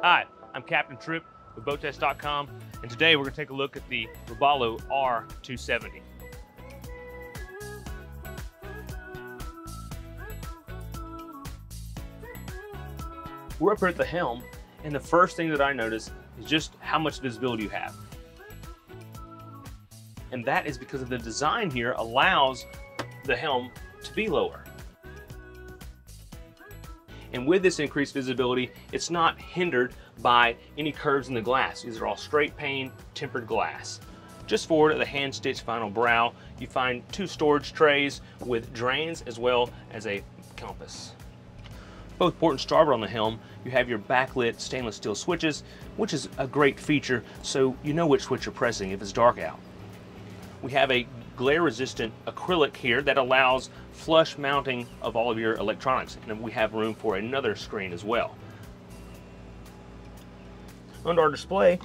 Hi, I'm Captain Tripp with BoatTEST.com, and today we're going to take a look at the Robalo R270. We're up here at the helm, and the first thing that I notice is just how much visibility you have. And that is because of the design here allows the helm to be lower. And with this increased visibility, it's not hindered by any curves in the glass. These are all straight pane, tempered glass. Just forward of the hand-stitched vinyl brow, you find two storage trays with drains as well as a compass. Both port and starboard on the helm, you have your backlit stainless steel switches, which is a great feature so you know which switch you're pressing if it's dark out. We have a glare-resistant acrylic here that allows flush mounting of all of your electronics, and we have room for another screen as well. Under our display,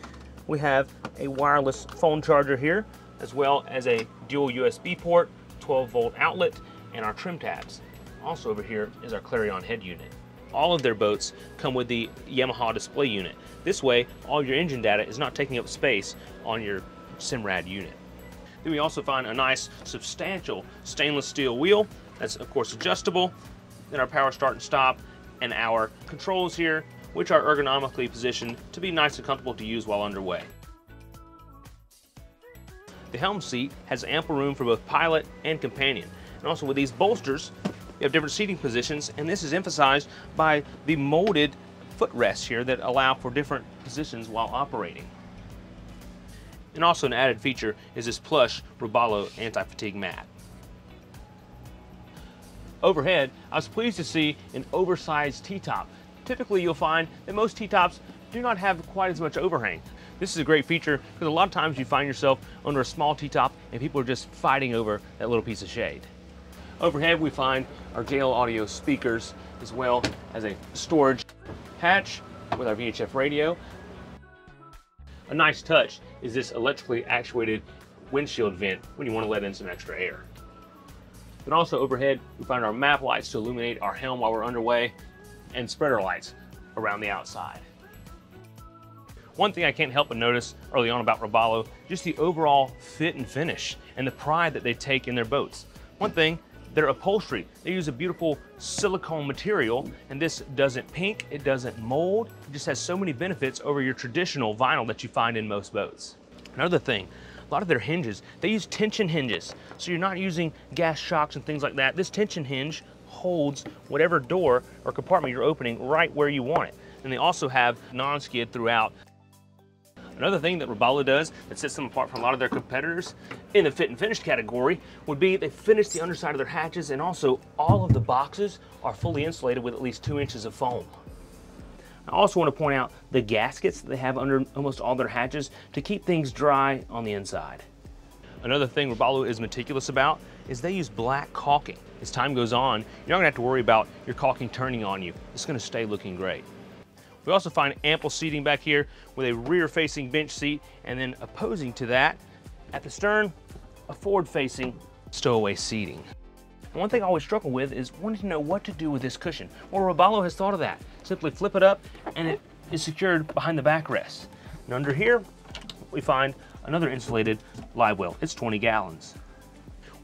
we have a wireless phone charger here, as well as a dual USB port, 12-volt outlet, and our trim tabs. Also over here is our Clarion head unit. All of their boats come with the Yamaha display unit. This way, all your engine data is not taking up space on your Simrad unit. Then we also find a nice, substantial stainless steel wheel that's, of course, adjustable. Then our power start and stop, and our controls here, which are ergonomically positioned to be nice and comfortable to use while underway. The helm seat has ample room for both pilot and companion. And also with these bolsters, you have different seating positions, and this is emphasized by the molded footrests here that allow for different positions while operating. And also an added feature is this plush Robalo anti-fatigue mat. Overhead, I was pleased to see an oversized T-top. Typically you'll find that most T-tops do not have quite as much overhang. This is a great feature because a lot of times you find yourself under a small T-top and people are just fighting over that little piece of shade. Overhead we find our JL audio speakers as well as a storage hatch with our VHF radio. A nice touch is this electrically actuated windshield vent when you want to let in some extra air. Then also overhead, we find our map lights to illuminate our helm while we're underway, and spreader lights around the outside. One thing I can't help but notice early on about Robalo, just the overall fit and finish and the pride that they take in their boats. One thing, their upholstery. They use a beautiful silicone material, and this doesn't pink, it doesn't mold, it just has so many benefits over your traditional vinyl that you find in most boats. Another thing, a lot of their hinges, they use tension hinges, so you're not using gas shocks and things like that. This tension hinge holds whatever door or compartment you're opening right where you want it. And they also have non-skid throughout. Another thing that Robalo does that sets them apart from a lot of their competitors in the fit and finish category would be they finish the underside of their hatches, and also all of the boxes are fully insulated with at least 2 inches of foam. I also want to point out the gaskets that they have under almost all their hatches to keep things dry on the inside. Another thing Robalo is meticulous about is they use black caulking. As time goes on, you're not going to have to worry about your caulking turning on you. It's going to stay looking great. We also find ample seating back here with a rear-facing bench seat, and then opposing to that, at the stern, a forward-facing stowaway seating. One thing I always struggle with is wanting to know what to do with this cushion. Well, Robalo has thought of that. Simply flip it up and it is secured behind the backrest. And under here, we find another insulated live well. It's 20 gallons.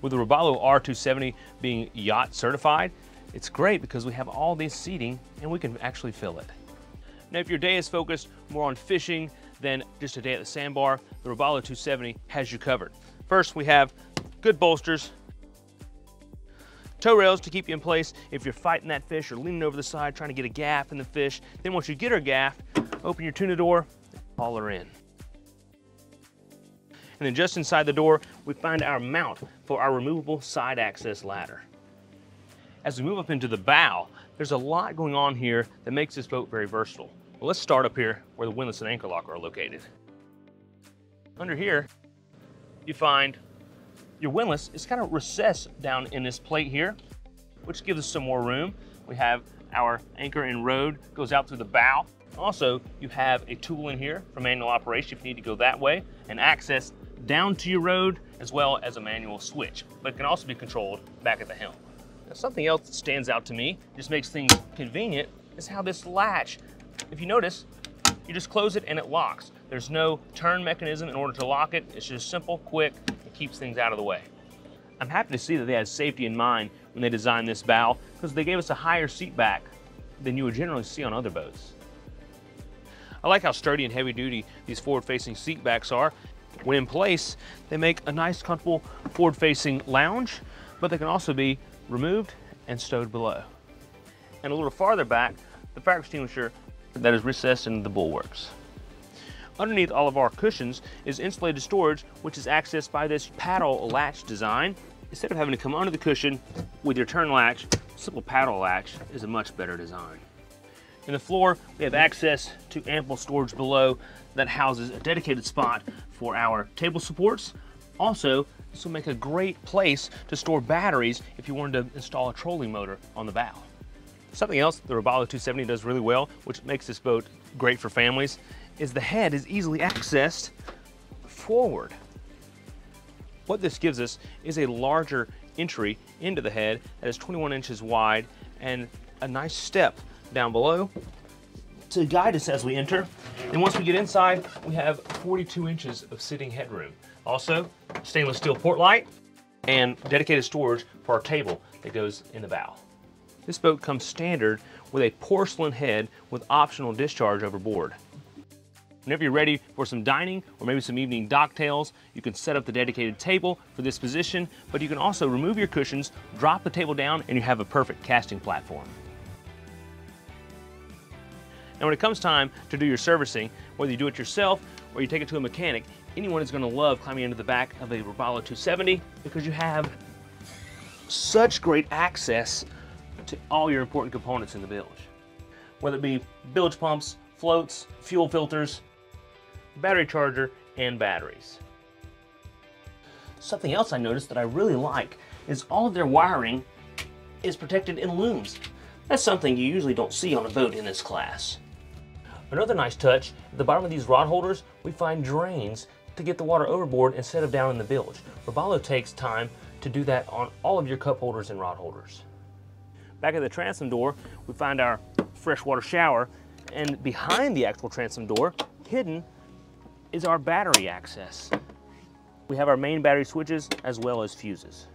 With the Robalo R270 being yacht certified, it's great because we have all this seating and we can actually fill it. Now, if your day is focused more on fishing than just a day at the sandbar, the Robalo 270 has you covered. First, we have good bolsters, tow rails to keep you in place if you're fighting that fish or leaning over the side trying to get a gaff in the fish. Then once you get her gaff, open your tuna door, haul her in. And then just inside the door, we find our mount for our removable side access ladder. As we move up into the bow, there's a lot going on here that makes this boat very versatile. Well, let's start up here where the windlass and anchor lock are located. Under here, you find your windlass is kind of recessed down in this plate here, which gives us some more room. We have our anchor and rode goes out through the bow. Also, you have a tool in here for manual operation if you need to go that way, and access down to your rode as well as a manual switch, but it can also be controlled back at the helm. Now, something else that stands out to me, just makes things convenient, is how this latch, if you notice, you just close it and it locks. There's no turn mechanism in order to lock it. It's just simple, quick, and keeps things out of the way. I'm happy to see that they had safety in mind when they designed this bow, because they gave us a higher seat back than you would generally see on other boats. I like how sturdy and heavy duty these forward-facing seat backs are. When in place, they make a nice, comfortable forward-facing lounge, but they can also be removed and stowed below. And a little farther back, the fire extinguisher that is recessed into the bulwarks. Underneath all of our cushions is insulated storage, which is accessed by this paddle latch design. Instead of having to come under the cushion with your turn latch, simple paddle latch is a much better design. In the floor, we have access to ample storage below that houses a dedicated spot for our table supports. Also, this will make a great place to store batteries if you wanted to install a trolling motor on the bow. Something else the Robalo 270 does really well, which makes this boat great for families, is the head is easily accessed forward. What this gives us is a larger entry into the head that is 21 inches wide and a nice step down below to guide us as we enter. And once we get inside, we have 42 inches of sitting headroom. Also, stainless steel port light and dedicated storage for our table that goes in the bow. This boat comes standard with a porcelain head with optional discharge overboard. Whenever you're ready for some dining or maybe some evening docktails, you can set up the dedicated table for this position, but you can also remove your cushions, drop the table down, and you have a perfect casting platform. Now when it comes time to do your servicing, whether you do it yourself or you take it to a mechanic, anyone is going to love climbing into the back of a Robalo 270 because you have such great access to all your important components in the bilge. Whether it be bilge pumps, floats, fuel filters, battery charger, and batteries. Something else I noticed that I really like is all of their wiring is protected in looms. That's something you usually don't see on a boat in this class. Another nice touch, at the bottom of these rod holders, we find drains to get the water overboard instead of down in the bilge. Robalo takes time to do that on all of your cup holders and rod holders. Back at the transom door, we find our freshwater shower, and behind the actual transom door, hidden, is our battery access. We have our main battery switches as well as fuses.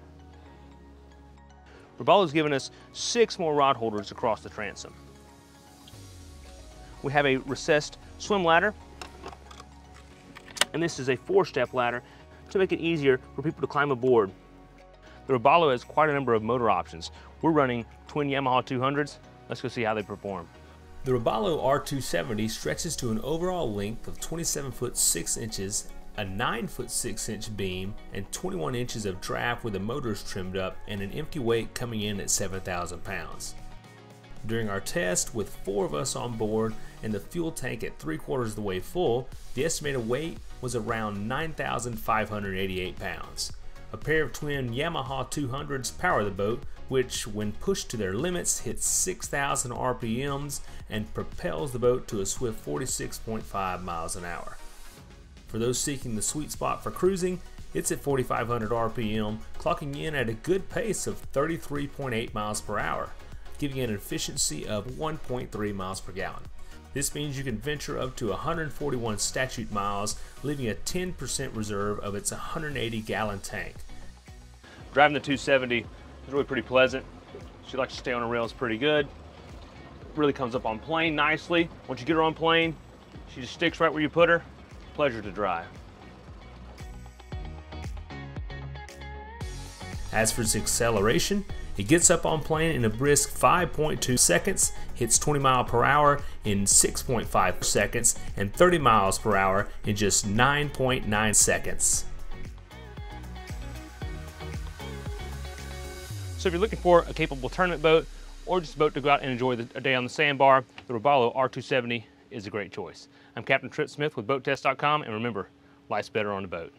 Robalo's given us 6 more rod holders across the transom. We have a recessed swim ladder, and this is a 4-step ladder to make it easier for people to climb aboard. The Robalo has quite a number of motor options. We're running twin Yamaha 200s. Let's go see how they perform. The Robalo R270 stretches to an overall length of 27 foot 6 inches, a 9 foot 6 inch beam, and 21 inches of draft with the motors trimmed up and an empty weight coming in at 7,000 pounds. During our test, with 4 of us on board and the fuel tank at 3/4 of the way full, the estimated weight was around 9,588 pounds. A pair of twin Yamaha 200s power the boat, which when pushed to their limits hits 6,000 RPMs and propels the boat to a swift 46.5 miles an hour. For those seeking the sweet spot for cruising, it's at 4,500 RPM, clocking in at a good pace of 33.8 miles per hour, giving it an efficiency of 1.3 miles per gallon. This means you can venture up to 141 statute miles, leaving a 10% reserve of its 180-gallon tank. Driving the 270 is really pretty pleasant. She likes to stay on the rails pretty good. Really comes up on plane nicely. Once you get her on plane, she just sticks right where you put her. Pleasure to drive. As for its acceleration, it gets up on plane in a brisk 5.2 seconds, hits 20 miles per hour in 6.5 seconds, and 30 miles per hour in just 9.9 seconds. So if you're looking for a capable tournament boat or just a boat to go out and enjoy a day on the sandbar, the Robalo R270 is a great choice. I'm Captain Trip Smith with BoatTEST.com, and remember, life's better on the boat.